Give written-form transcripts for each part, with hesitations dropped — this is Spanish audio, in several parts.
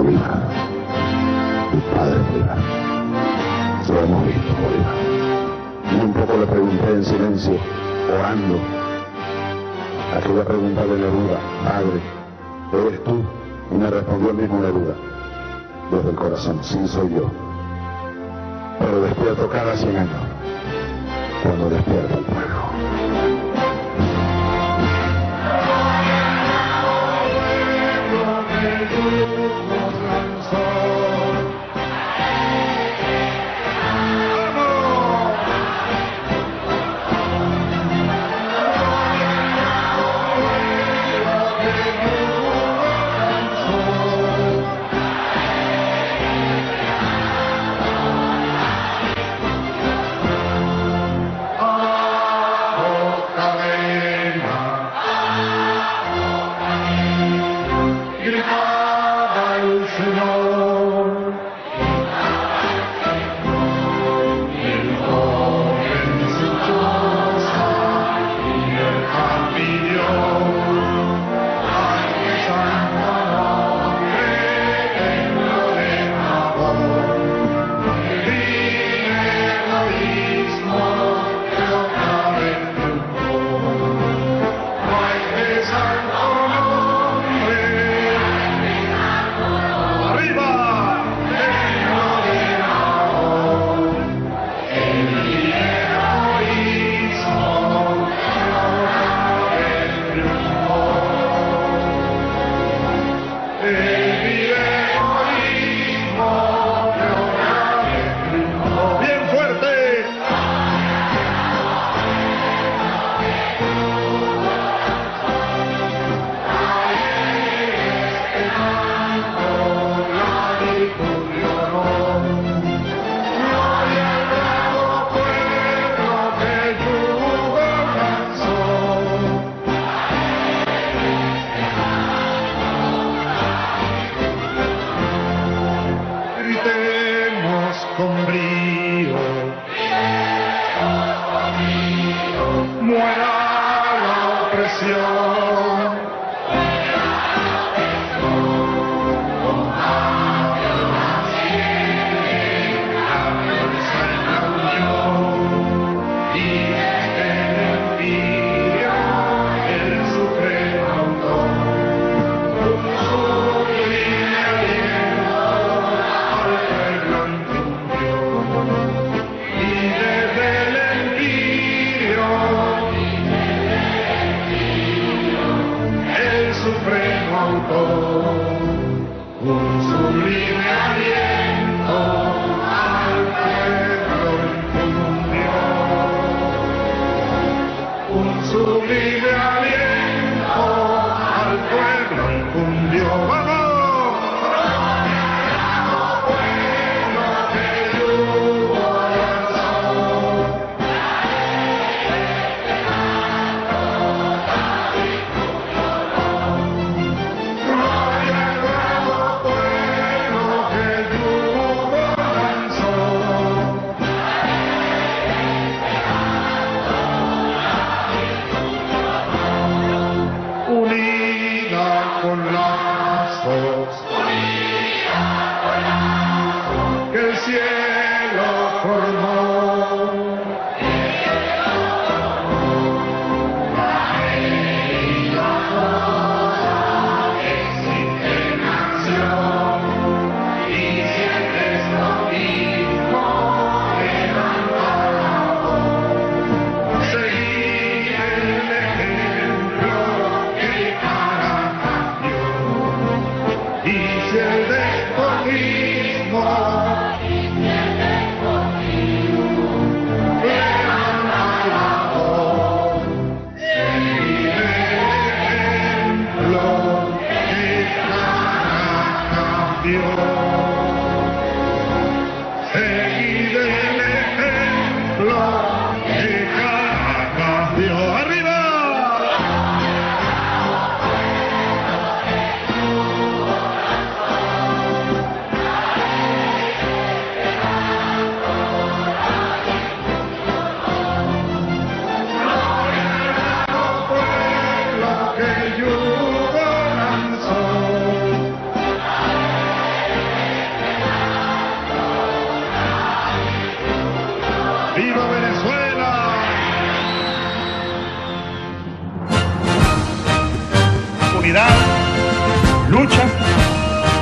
Bolívar, tu padre Bolívar. Lo hemos visto, Bolívar. Y un poco le pregunté en silencio, orando, aquella pregunta de Neruda: Padre, ¿eres tú? Y me respondió el mismo Neruda, desde el corazón: sí, soy yo. Pero despierto cada 100 años, cuando despierta el pueblo.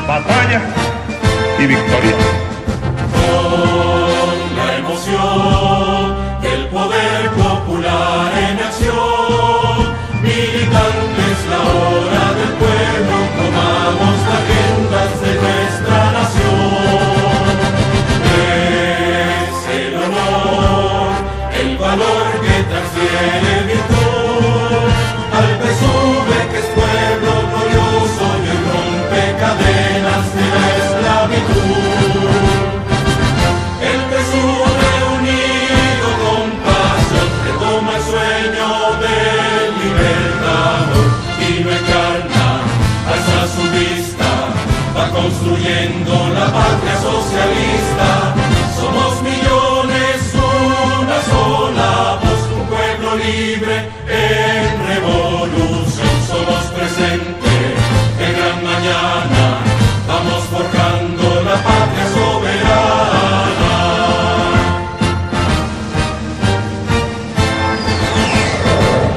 batalla y victoria. Con la emoción del poder popular en acción, militantes, la hora del pueblo, tomamos las riendas de nuestra nación. Es el honor, el valor que transfiere virtud al PSUV, que es pueblo glorioso y hoy rompe cadenas de la esclavitud. El PSUV unido con pasión retoma el sueño del libertador y no encarna, alza su vista, va construyendo la patria socialista. Somos millones, una sola voz, un pueblo libre en revolución. Somos presente en gran mañana, vamos forjando la patria soberana.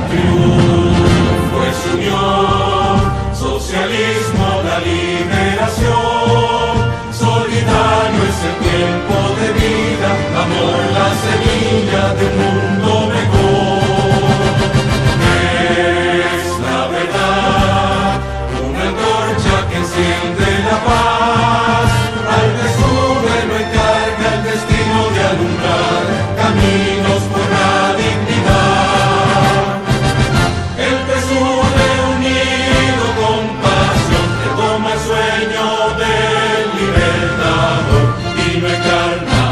Triunfo es unión, socialismo, la liberación. Solidario es el tiempo de vida, amor, la semilla de un mundo mejor. Es la verdad, una antorcha que enciende la paz. Al PSUV lo encarga el destino de alumbrar caminos por la dignidad. El PSUV unido con pasión retoma el sueño del libertador y no encarna,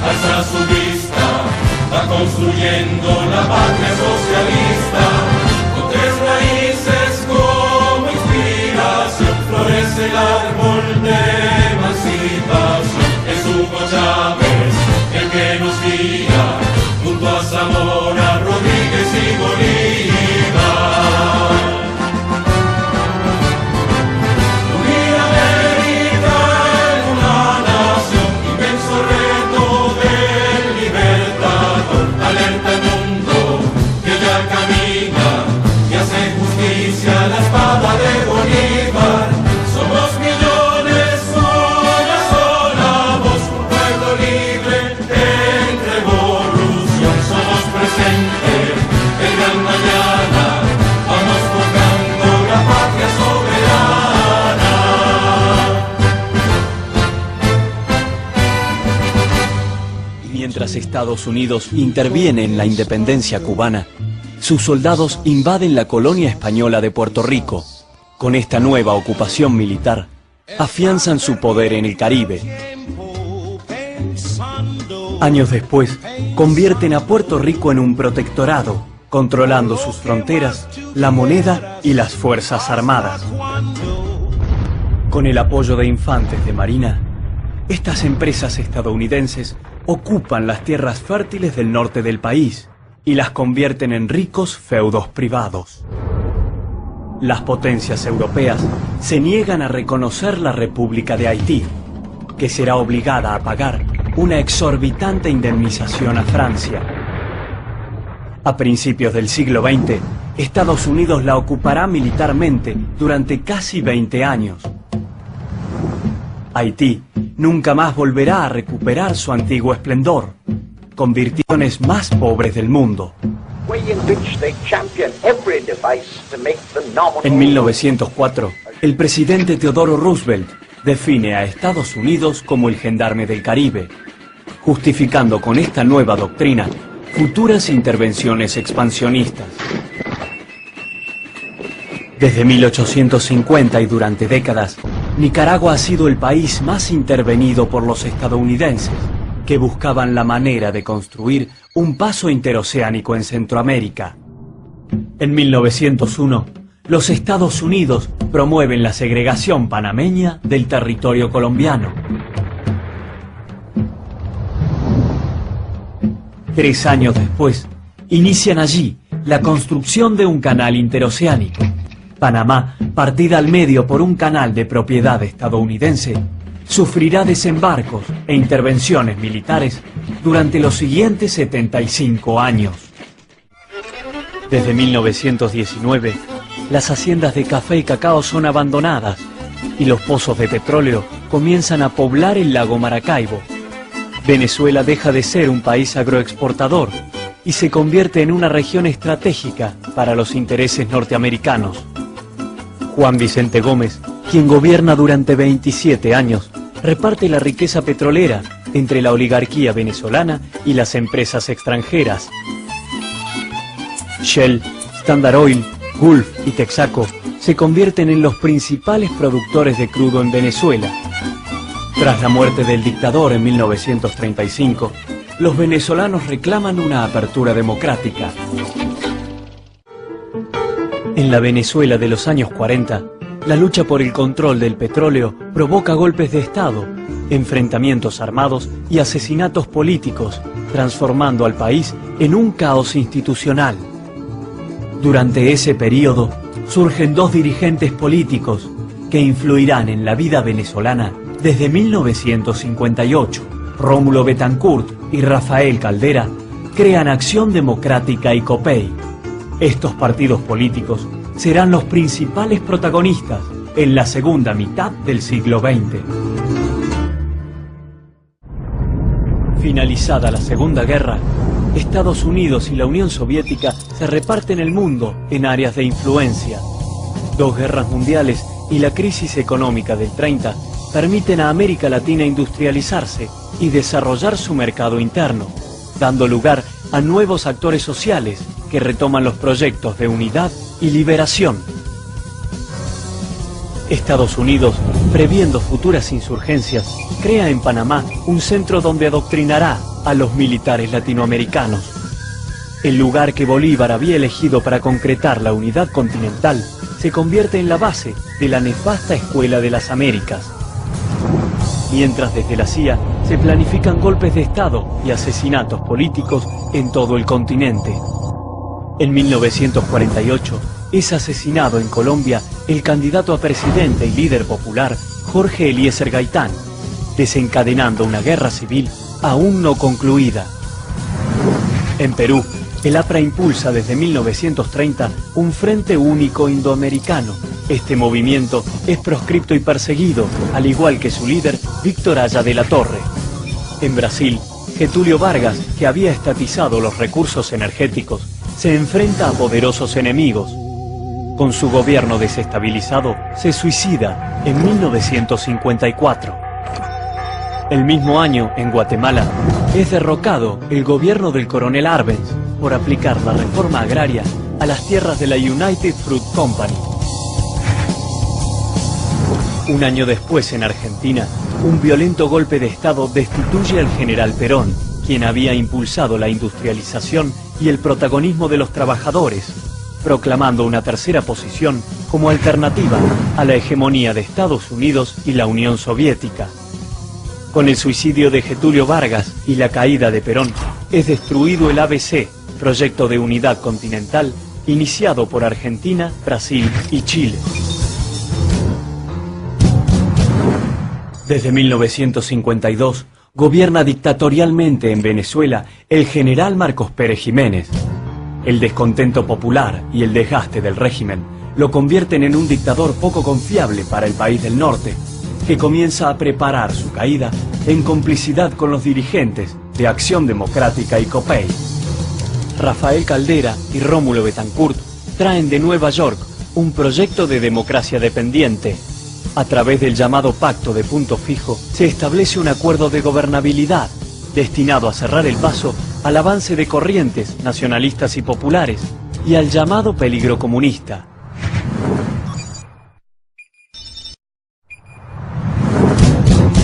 alza su vista, va construyendo la patria socialista. Con tres raíces como inspiración florece el árbol de emancipación. Es Hugo Chávez el que nos guía, junto a Zamora, Rodríguez y Bolívar. Unir América en una nación, inmenso reto del libertador. Alerta al mundo que ya camina y hace justicia a la espada de Bolívar. Somos millones, una sola voz, un pueblo libre en revolución. Somos presente en gran mañana, vamos forjando la patria soberana. Mientras Estados Unidos interviene en la independencia cubana, sus soldados invaden la colonia española de Puerto Rico. Con esta nueva ocupación militar, afianzan su poder en el Caribe. Años después, convierten a Puerto Rico en un protectorado, controlando sus fronteras, la moneda y las fuerzas armadas. Con el apoyo de infantes de marina, estas empresas estadounidenses ocupan las tierras fértiles del norte del país y las convierten en ricos feudos privados. Las potencias europeas se niegan a reconocer la República de Haití, que será obligada a pagar una exorbitante indemnización a Francia. A principios del siglo XX, Estados Unidos la ocupará militarmente durante casi 20 años. Haití nunca más volverá a recuperar su antiguo esplendor, convirtiéndose en más pobres del mundo. En 1904, el presidente Theodore Roosevelt define a Estados Unidos como el gendarme del Caribe, justificando con esta nueva doctrina futuras intervenciones expansionistas. Desde 1850 y durante décadas, Nicaragua ha sido el país más intervenido por los estadounidenses, que buscaban la manera de construir un paso interoceánico en Centroamérica. En 1901, los Estados Unidos promueven la segregación panameña del territorio colombiano. 3 años después, inician allí la construcción de un canal interoceánico. Panamá, partida al medio por un canal de propiedad estadounidense, sufrirá desembarcos e intervenciones militares durante los siguientes 75 años. Desde 1919, las haciendas de café y cacao son abandonadas y los pozos de petróleo comienzan a poblar el lago Maracaibo. Venezuela deja de ser un país agroexportador y se convierte en una región estratégica para los intereses norteamericanos. Juan Vicente Gómez, quien gobierna durante 27 años, reparte la riqueza petrolera entre la oligarquía venezolana y las empresas extranjeras. Shell, Standard Oil, Gulf y Texaco se convierten en los principales productores de crudo en Venezuela. Tras la muerte del dictador en 1935, los venezolanos reclaman una apertura democrática. En la Venezuela de los años 40, la lucha por el control del petróleo provoca golpes de Estado, enfrentamientos armados y asesinatos políticos, transformando al país en un caos institucional. Durante ese periodo, surgen dos dirigentes políticos que influirán en la vida venezolana desde 1958. Rómulo Betancourt y Rafael Caldera crean Acción Democrática y COPEI. Estos partidos políticos serán los principales protagonistas en la segunda mitad del siglo XX. Finalizada la Segunda Guerra, Estados Unidos y la Unión Soviética se reparten el mundo en áreas de influencia. Dos guerras mundiales y la crisis económica del 30 permiten a América Latina industrializarse y desarrollar su mercado interno, dando lugar a nuevos actores sociales que retoman los proyectos de unidad y liberación. Estados Unidos, previendo futuras insurgencias, crea en Panamá un centro donde adoctrinará a los militares latinoamericanos. El lugar que Bolívar había elegido para concretar la unidad continental se convierte en la base de la nefasta Escuela de las Américas. Mientras desde la CIA se planifican golpes de Estado y asesinatos políticos en todo el continente. En 1948 es asesinado en Colombia el candidato a presidente y líder popular Jorge Eliezer Gaitán, desencadenando una guerra civil aún no concluida. En Perú, el APRA impulsa desde 1930 un Frente Único Indoamericano. Este movimiento es proscripto y perseguido, al igual que su líder, Víctor Haya de la Torre. En Brasil, Getúlio Vargas, que había estatizado los recursos energéticos, se enfrenta a poderosos enemigos. Con su gobierno desestabilizado, se suicida en 1954. El mismo año, en Guatemala, es derrocado el gobierno del coronel Arbenz por aplicar la reforma agraria a las tierras de la United Fruit Company. Un año después, en Argentina, un violento golpe de Estado destituye al general Perón, quien había impulsado la industrialización y el protagonismo de los trabajadores, proclamando una tercera posición como alternativa a la hegemonía de Estados Unidos y la Unión Soviética. Con el suicidio de Getúlio Vargas y la caída de Perón, es destruido el ABC, proyecto de unidad continental, iniciado por Argentina, Brasil y Chile. Desde 1952, gobierna dictatorialmente en Venezuela el general Marcos Pérez Jiménez. El descontento popular y el desgaste del régimen lo convierten en un dictador poco confiable para el país del norte, que comienza a preparar su caída en complicidad con los dirigentes de Acción Democrática y COPEI. Rafael Caldera y Rómulo Betancourt traen de Nueva York un proyecto de democracia dependiente. A través del llamado Pacto de Punto Fijo se establece un acuerdo de gobernabilidad destinado a cerrar el paso al avance de corrientes nacionalistas y populares y al llamado peligro comunista.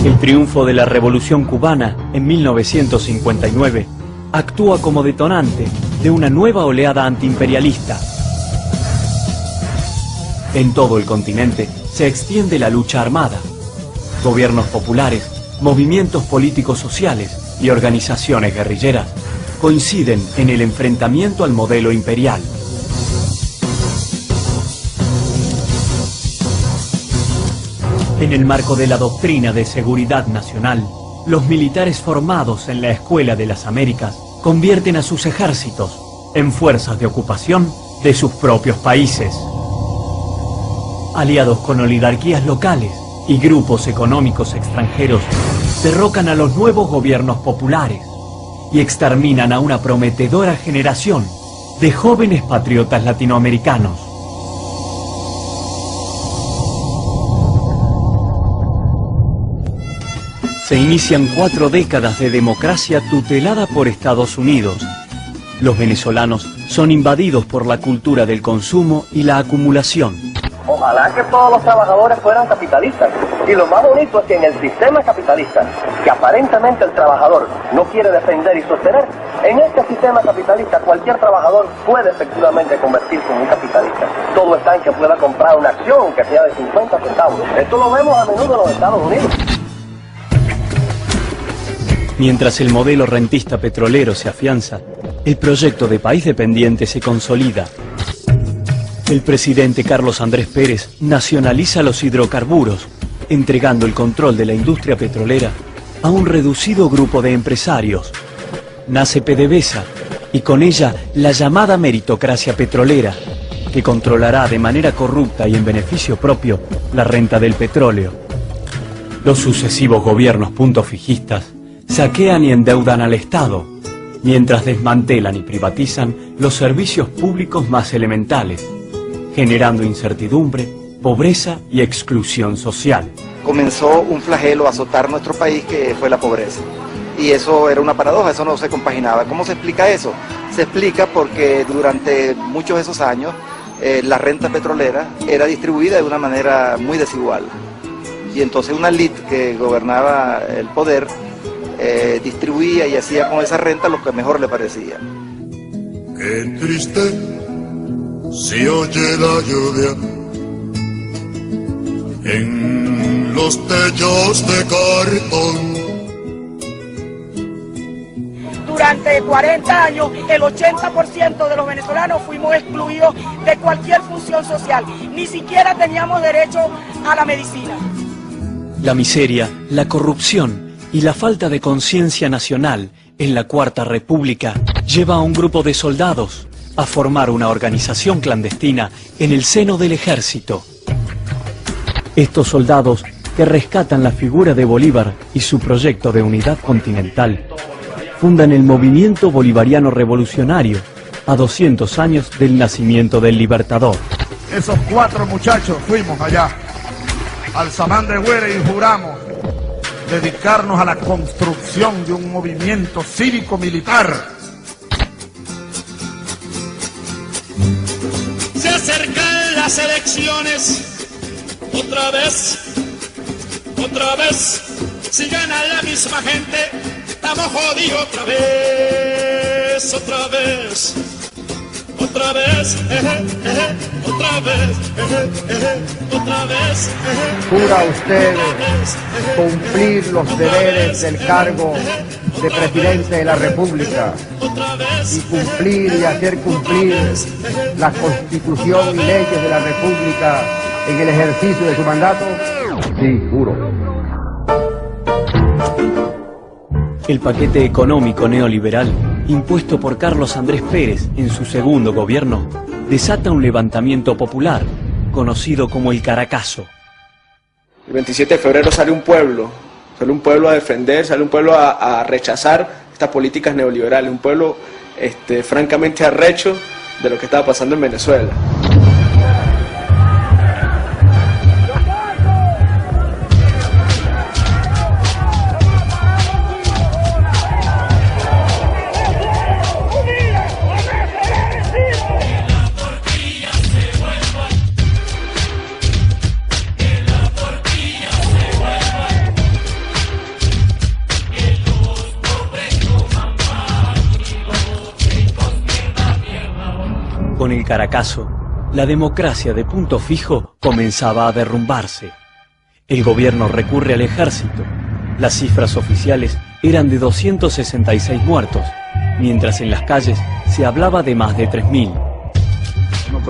El triunfo de la Revolución Cubana en 1959 actúa como detonante de una nueva oleada antiimperialista. En todo el continente se extiende la lucha armada. Gobiernos populares, movimientos políticos sociales y organizaciones guerrilleras coinciden en el enfrentamiento al modelo imperial. En el marco de la doctrina de seguridad nacional, los militares formados en la Escuela de las Américas convierten a sus ejércitos en fuerzas de ocupación de sus propios países. aliados con oligarquías locales y grupos económicos extranjeros, derrocan a los nuevos gobiernos populares y exterminan a una prometedora generación de jóvenes patriotas latinoamericanos. Se inician 4 décadas de democracia tutelada por Estados Unidos. Los venezolanos son invadidos por la cultura del consumo y la acumulación. Ojalá que todos los trabajadores fueran capitalistas. Y lo más bonito es que en el sistema capitalista, que aparentemente el trabajador no quiere defender y sostener, en este sistema capitalista cualquier trabajador puede efectivamente convertirse en un capitalista. Todo está en que pueda comprar una acción que sea de 50 centavos. Esto lo vemos a menudo en los Estados Unidos. Mientras el modelo rentista petrolero se afianza, el proyecto de país dependiente se consolida. El presidente Carlos Andrés Pérez nacionaliza los hidrocarburos, entregando el control de la industria petrolera a un reducido grupo de empresarios. Nace PDVSA y con ella la llamada meritocracia petrolera, que controlará de manera corrupta y en beneficio propio la renta del petróleo. Los sucesivos gobiernos puntofijistas saquean y endeudan al Estado, mientras desmantelan y privatizan los servicios públicos más elementales, generando incertidumbre, pobreza y exclusión social. Comenzó un flagelo a azotar nuestro país, que fue la pobreza. Y eso era una paradoja, eso no se compaginaba. ¿Cómo se explica eso? Se explica porque durante muchos de esos años la renta petrolera era distribuida de una manera muy desigual. Y entonces una élite que gobernaba el poder distribuía y hacía con esa renta lo que mejor le parecía. Qué triste se oye la lluvia en los techos de cartón. Durante 40 años, el 80% de los venezolanos fuimos excluidos de cualquier función social. Ni siquiera teníamos derecho a la medicina. La miseria, la corrupción y la falta de conciencia nacional en la Cuarta República lleva a un grupo de soldados a formar una organización clandestina en el seno del ejército. Estos soldados, que rescatan la figura de Bolívar y su proyecto de unidad continental, fundan el Movimiento Bolivariano Revolucionario a 200 años del nacimiento del Libertador. Esos 4 muchachos fuimos allá al Samán de Güere y juramos dedicarnos a la construcción de un movimiento cívico-militar. Se acercan las elecciones, otra vez, si gana la misma gente, estamos jodidos otra vez, otra vez, otra vez. ¿Jura usted cumplir los deberes del cargo de presidente de la República y cumplir y hacer cumplir la Constitución y leyes de la República en el ejercicio de su mandato? Sí, juro. El paquete económico neoliberal impuesto por Carlos Andrés Pérez en su segundo gobierno desata un levantamiento popular conocido como el Caracazo. El 27 de febrero sale un pueblo a defender, sale un pueblo a rechazar estas políticas neoliberales, un pueblo francamente arrecho de lo que estaba pasando en Venezuela. Con el Caracazo, la democracia de punto fijo comenzaba a derrumbarse. El gobierno recurre al ejército. Las cifras oficiales eran de 266 muertos, mientras en las calles se hablaba de más de 3.000.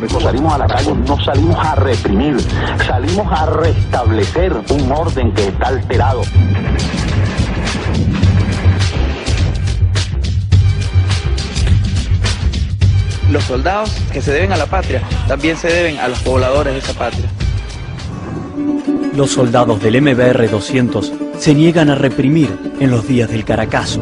No salimos a la calle, no salimos a reprimir, salimos a restablecer un orden que está alterado. Los soldados que se deben a la patria también se deben a los pobladores de esa patria. Los soldados del MBR 200 se niegan a reprimir en los días del Caracazo.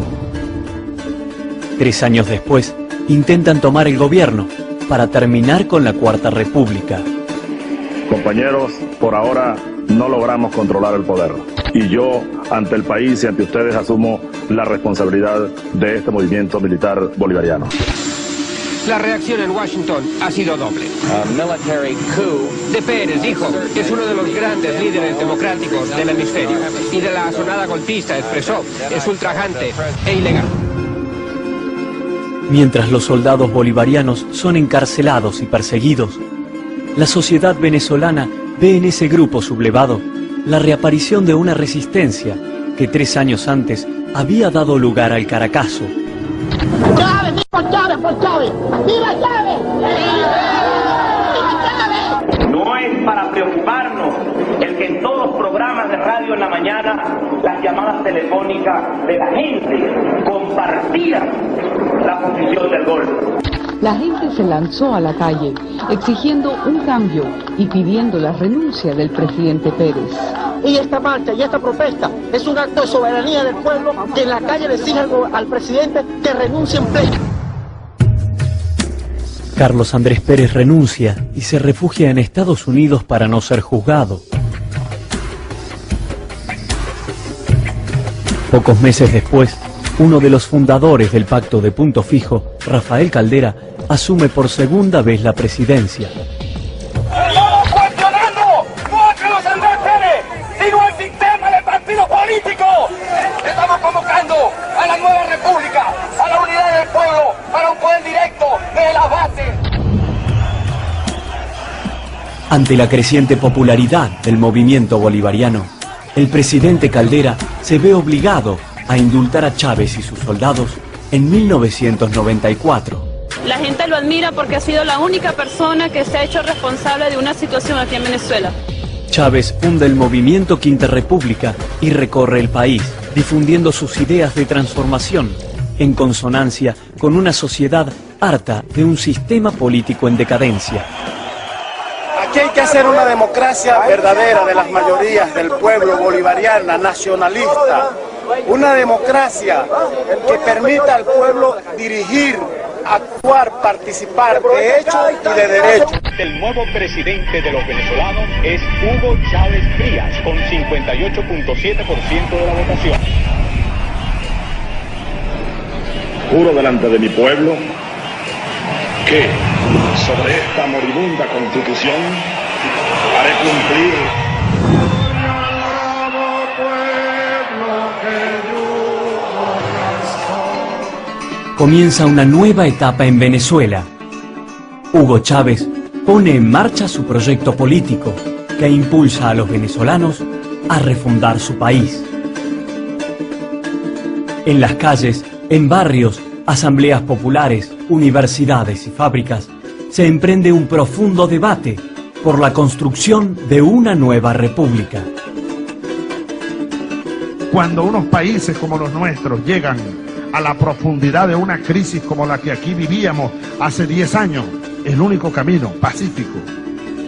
3 años después, intentan tomar el gobierno para terminar con la Cuarta República. Compañeros, por ahora no logramos controlar el poder. Y yo, ante el país y ante ustedes, asumo la responsabilidad de este movimiento militar bolivariano. La reacción en Washington ha sido doble. De Pérez, hijo, es uno de los grandes líderes democráticos del hemisferio. Y de la asonada golpista expresó, es ultrajante e ilegal. Mientras los soldados bolivarianos son encarcelados y perseguidos, la sociedad venezolana ve en ese grupo sublevado la reaparición de una resistencia que 3 años antes había dado lugar al Caracazo. ¡Chávez! ¡Viva Chávez! ¡Por Chávez! ¡Viva Chávez! No es para preocuparnos el que en todos los programas de radio en la mañana las llamadas telefónicas de la gente compartían la posición del golpe. La gente se lanzó a la calle exigiendo un cambio y pidiendo la renuncia del presidente Pérez. Y esta marcha y esta protesta es un acto de soberanía del pueblo que en la calle le exige al presidente que renuncie en pleno. Carlos Andrés Pérez renuncia y se refugia en Estados Unidos para no ser juzgado. Pocos meses después, uno de los fundadores del Pacto de Punto Fijo, Rafael Caldera, asume por segunda vez la presidencia. ¡Estamos cuestionando no a Carlos Andrés Pérez, sino al sistema de partido político! Estamos convocando a la nueva república, a la unidad del pueblo, para un poder directo de la base. Ante la creciente popularidad del movimiento bolivariano, el presidente Caldera se ve obligado a indultar a Chávez y sus soldados en 1994. La gente lo admira porque ha sido la única persona que se ha hecho responsable de una situación aquí en Venezuela. Chávez funda el movimiento Quinta República y recorre el país, difundiendo sus ideas de transformación, en consonancia con una sociedad harta de un sistema político en decadencia. Aquí hay que hacer una democracia verdadera de las mayorías del pueblo, bolivariana, nacionalista. Una democracia que permita al pueblo dirigir, actuar, participar de hecho y de derecho. El nuevo presidente de los venezolanos es Hugo Chávez Frías, con 58.7% de la votación. Juro delante de mi pueblo que sobre esta moribunda constitución haré cumplir. Comienza una nueva etapa en Venezuela. Hugo Chávez pone en marcha su proyecto político que impulsa a los venezolanos a refundar su país. En las calles, en barrios, asambleas populares, universidades y fábricas, se emprende un profundo debate por la construcción de una nueva república. Cuando unos países como los nuestros llegan a la profundidad de una crisis como la que aquí vivíamos hace 10 años, el único camino pacífico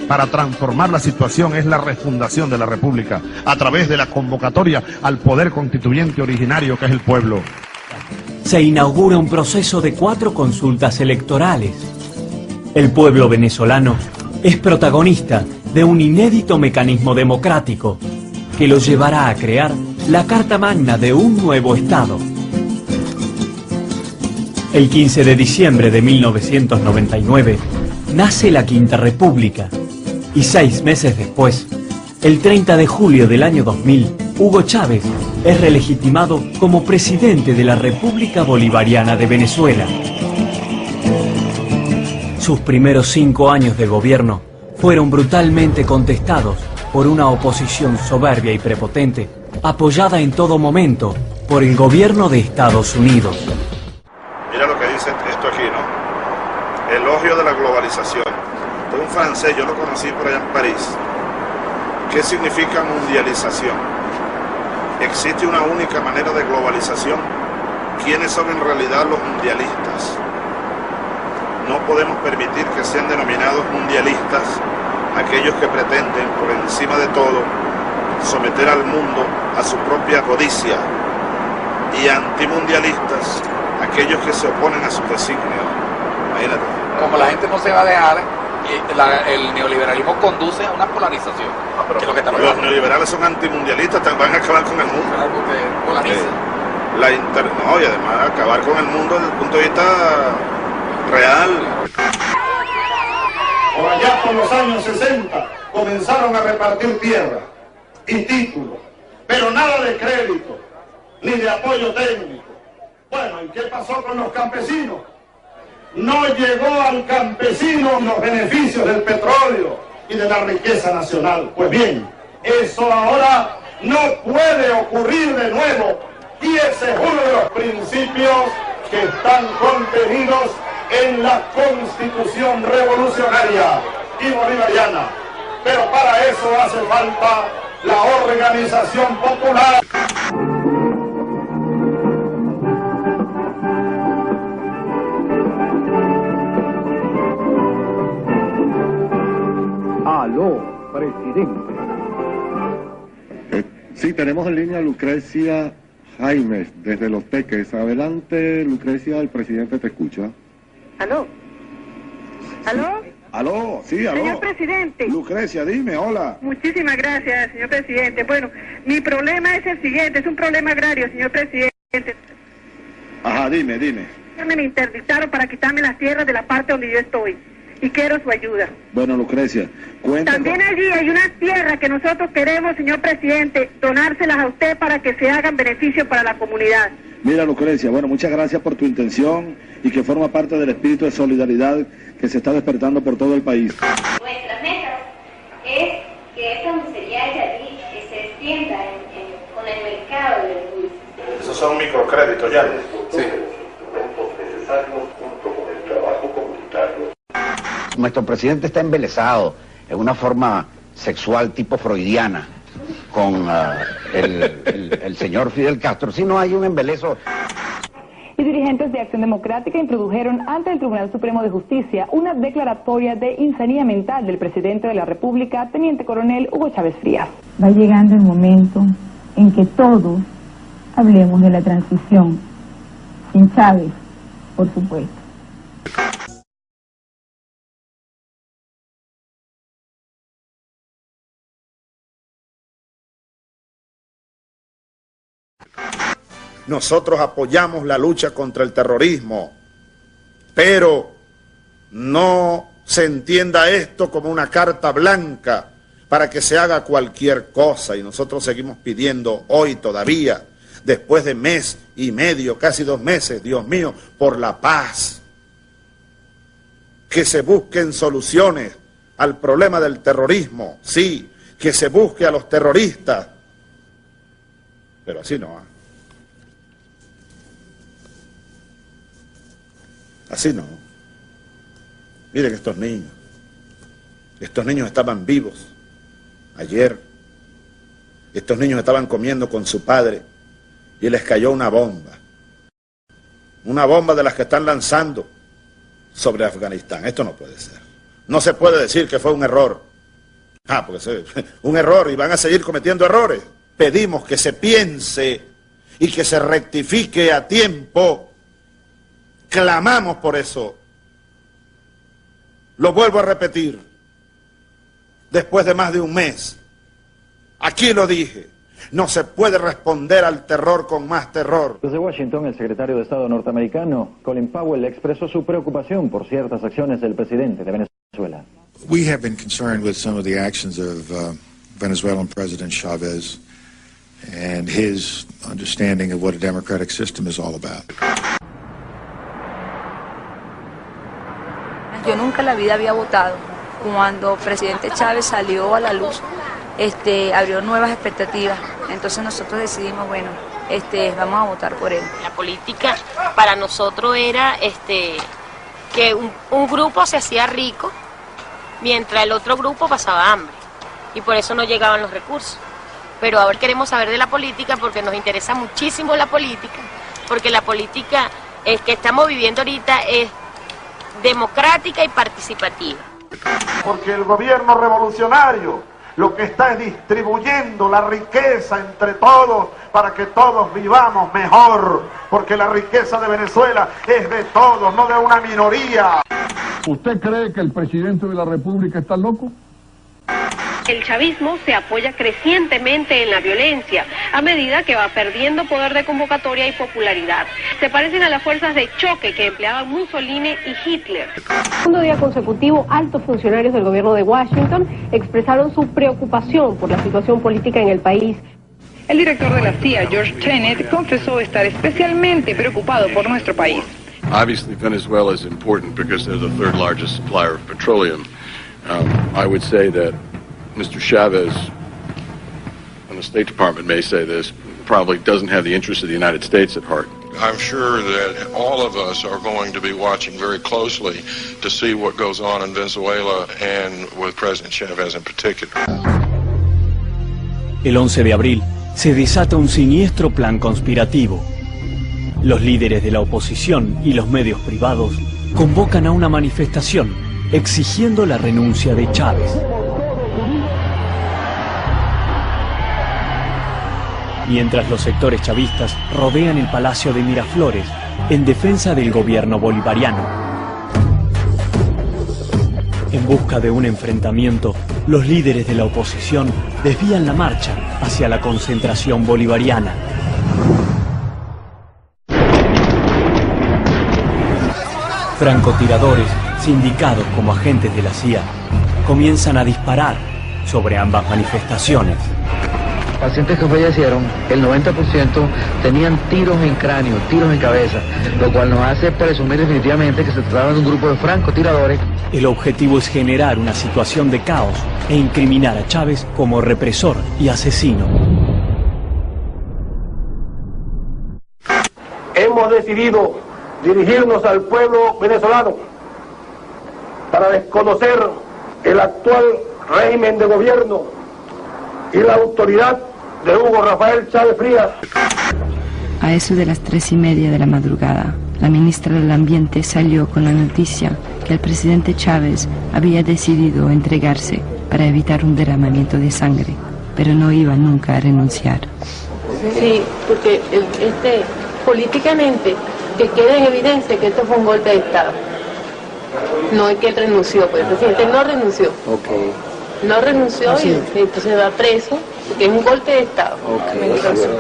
para transformar la situación es la refundación de la República a través de la convocatoria al poder constituyente originario que es el pueblo. Se inaugura un proceso de 4 consultas electorales. El pueblo venezolano es protagonista de un inédito mecanismo democrático que lo llevará a crear la Carta Magna de un nuevo Estado. El 15 de diciembre de 1999 nace la Quinta República y 6 meses después, el 30 de julio del año 2000, Hugo Chávez es relegitimado como presidente de la República Bolivariana de Venezuela. Sus primeros 5 años de gobierno fueron brutalmente contestados por una oposición soberbia y prepotente, apoyada en todo momento por el gobierno de Estados Unidos. Mira lo que dice esto aquí, ¿no? Elogio de la globalización. Fue un francés, yo lo conocí por allá en París. ¿Qué significa mundialización? ¿Existe una única manera de globalización? ¿Quiénes son en realidad los mundialistas? No podemos permitir que sean denominados mundialistas aquellos que pretenden por encima de todo someter al mundo a su propia codicia, y antimundialistas aquellos que se oponen a sus designios. Imagínate. Como la gente no se va a dejar, el neoliberalismo conduce a una polarización. Que es lo que está los neoliberales son antimundialistas, van a acabar con el mundo. No, y además acabar con el mundo desde el punto de vista real. Por allá por los años 60 comenzaron a repartir tierra y títulos, pero nada de crédito, ni de apoyo técnico. Bueno, ¿y qué pasó con los campesinos? No llegó al campesino los beneficios del petróleo y de la riqueza nacional. Pues bien, eso ahora no puede ocurrir de nuevo, y ese es uno de los principios que están contenidos en la Constitución revolucionaria y bolivariana. Pero para eso hace falta la organización popular. Aló, presidente. Sí, tenemos en línea a Lucrecia Jaimes, desde Los Teques. Adelante, Lucrecia, el presidente te escucha. ¿Aló? ¿Aló? Aló, sí, aló. Señor presidente. Lucrecia, dime, hola. Muchísimas gracias, señor presidente. Bueno, mi problema es el siguiente, es un problema agrario, señor presidente. Ajá, dime. Me interdictaron para quitarme las tierras de la parte donde yo estoy, y quiero su ayuda. Bueno, Lucrecia, cuenta. También allí hay unas tierras que nosotros queremos, señor presidente, donárselas a usted para que se hagan beneficio para la comunidad. Mira, Lucrecia, bueno, muchas gracias por tu intención y que forma parte del espíritu de solidaridad que se está despertando por todo el país. Nuestra meta es que esta dulcería de allí se extienda con el mercado de dulces. Esos son microcréditos ya. Sí. Nuestro presidente está embelesado en una forma sexual tipo freudiana con el señor Fidel Castro. Si no hay un embeleso. Y dirigentes de Acción Democrática introdujeron ante el Tribunal Supremo de Justicia una declaratoria de insanía mental del presidente de la República, Teniente Coronel Hugo Chávez Frías. Va llegando el momento en que todos hablemos de la transición, sin Chávez, por supuesto. Nosotros apoyamos la lucha contra el terrorismo, pero no se entienda esto como una carta blanca para que se haga cualquier cosa. Y nosotros seguimos pidiendo hoy todavía, después de mes y medio, casi 2 meses, Dios mío, por la paz, que se busquen soluciones al problema del terrorismo, sí, que se busque a los terroristas, pero así no. Así no. Miren estos niños estaban vivos ayer. Estos niños estaban comiendo con su padre y les cayó una bomba de las que están lanzando sobre Afganistán. Esto no puede ser. No se puede decir que fue un error. Porque es un error y van a seguir cometiendo errores. Pedimos que se piense y que se rectifique a tiempo. Clamamos por eso. Lo vuelvo a repetir. Después de más de 1 mes. Aquí lo dije. No se puede responder al terror con más terror. Desde Washington, el secretario de Estado norteamericano, Colin Powell, expresó su preocupación por ciertas acciones del presidente de Venezuela. We have been concerned with some of the actions of Venezuelan President Chavez and his understanding of what a democratic system is all about. Yo nunca en la vida había votado. Cuando el presidente Chávez salió a la luz, abrió nuevas expectativas. Entonces nosotros decidimos, bueno, vamos a votar por él. La política para nosotros era que un grupo se hacía rico mientras el otro grupo pasaba hambre. Y por eso no llegaban los recursos. Pero ahora queremos saber de la política porque nos interesa muchísimo la política. Porque la política que estamos viviendo ahorita es democrática y participativa. Porque el gobierno revolucionario lo que está es distribuyendo la riqueza entre todos para que todos vivamos mejor, porque la riqueza de Venezuela es de todos, no de una minoría. ¿Usted cree que el presidente de la República está loco? El chavismo se apoya crecientemente en la violencia, a medida que va perdiendo poder de convocatoria y popularidad. Se parecen a las fuerzas de choque que empleaban Mussolini y Hitler. Segundo día consecutivo, altos funcionarios del gobierno de Washington expresaron su preocupación por la situación política en el país. El director de la CIA, George Tenet, confesó estar especialmente preocupado por nuestro país. Obviously, Venezuela is important because they're the third largest supplier of petroleum. I would say that Mr. Chavez, and the State Department may say this, probably doesn't have the interests of the United States at heart. I'm sure that all of us are going to be watching very closely to see what goes on in Venezuela and with President Chavez in particular. El 11 de abril se desata un siniestro plan conspirativo. Los líderes de la oposición y los medios privados convocan a una manifestación exigiendo la renuncia de Chávez. Mientras los sectores chavistas rodean el Palacio de Miraflores en defensa del gobierno bolivariano. En busca de un enfrentamiento, los líderes de la oposición desvían la marcha hacia la concentración bolivariana. Francotiradores, sindicados como agentes de la CIA, comienzan a disparar sobre ambas manifestaciones. Pacientes que fallecieron, el 90% tenían tiros en cráneo, tiros en cabeza, lo cual nos hace presumir definitivamente que se trataba de un grupo de francotiradores. El objetivo es generar una situación de caos e incriminar a Chávez como represor y asesino. Hemos decidido dirigirnos al pueblo venezolano para desconocer el actual régimen de gobierno y la autoridad de Hugo Rafael Chávez Frías. A eso de las 3:30 de la madrugada, la ministra del Ambiente salió con la noticia que el presidente Chávez había decidido entregarse para evitar un derramamiento de sangre, pero no iba nunca a renunciar. Sí, porque políticamente que quede en evidencia que esto fue un golpe de Estado. No es que él renunció, pues el presidente no renunció. Okay. No renunció y entonces va preso, porque es un golpe de Estado. Okay.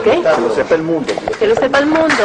¿Qué? Que lo sepa el mundo. Que lo sepa el mundo.